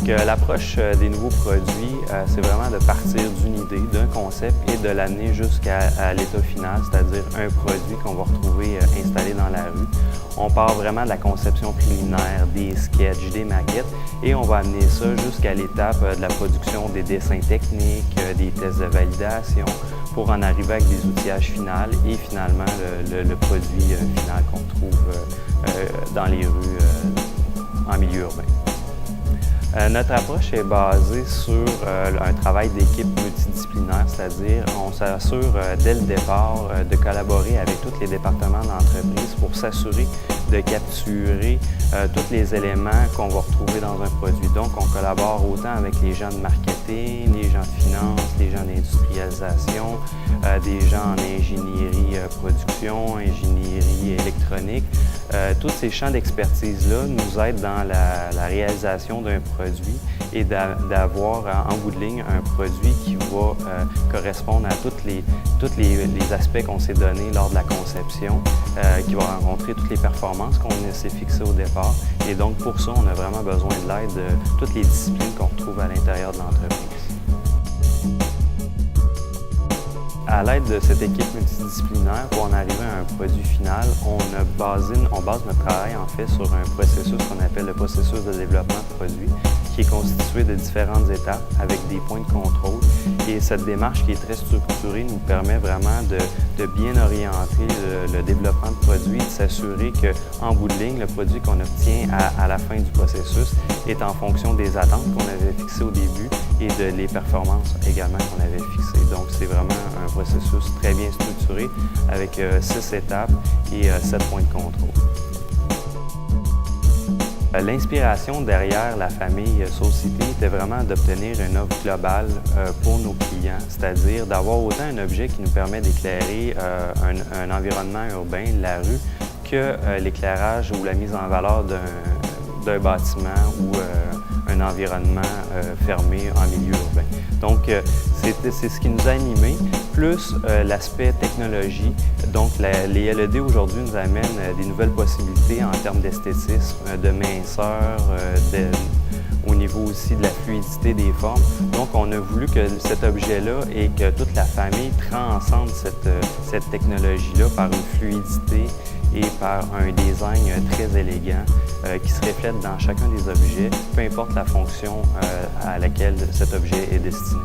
l'approche des nouveaux produits, c'est vraiment de partir d'une idée, d'un concept et de l'amener jusqu'à l'état final, c'est-à-dire un produit qu'on va retrouver installé dans la rue. On part vraiment de la conception préliminaire, des sketchs, des maquettes, et on va amener ça jusqu'à l'étape de la production des dessins techniques, des tests de validation, pour en arriver avec des outillages finaux et finalement le produit final qu'on trouve dans les rues en milieu urbain. Notre approche est basée sur un travail d'équipe multidisciplinaire, c'est-à-dire on s'assure dès le départ de collaborer avec tous les départements d'entreprise pour s'assurer de capturer tous les éléments qu'on va retrouver dans un produit. Donc, on collabore autant avec les gens de marketing, les gens de finance, les gens d'industrialisation, des gens en ingénierie production, ingénierie électronique. Tous ces champs d'expertise-là nous aident dans la réalisation d'un produit et d'avoir en bout de ligne un produit qui va correspondre à tous les aspects qu'on s'est donnés lors de la conception, qui va rencontrer toutes les performances qu'on s'est fixées au départ. Et donc pour ça, on a vraiment besoin de l'aide de toutes les disciplines qu'on retrouve à l'intérieur de l'entreprise. À l'aide de cette équipe multidisciplinaire, pour en arriver à un produit final, on base notre travail en fait sur un processus qu'on appelle le processus de développement de produit, qui est constitué de différentes étapes avec des points de contrôle. Et cette démarche qui est très structurée nous permet vraiment de bien orienter le développement de produit, de s'assurer qu'en bout de ligne, le produit qu'on obtient à la fin du processus est en fonction des attentes qu'on avait fixées au début et de les performances également qu'on avait fixées. Donc c'est vraiment un processus très bien structuré avec 6 étapes et 7 points de contrôle. L'inspiration derrière la famille Soulcity était vraiment d'obtenir une offre globale pour nos clients, c'est-à-dire d'avoir autant un objet qui nous permet d'éclairer un environnement urbain, la rue, que l'éclairage ou la mise en valeur d'un bâtiment ou un environnement fermé en milieu urbain. Donc, c'est ce qui nous a animés, plus l'aspect technologie. Donc, les LED aujourd'hui nous amènent des nouvelles possibilités en termes d'esthétisme, de minceur, au niveau aussi de la fluidité des formes. Donc, on a voulu que cet objet-là et que toute la famille transcende cette technologie-là par une fluidité et par un design très élégant qui se reflète dans chacun des objets, peu importe la fonction à laquelle cet objet est destiné.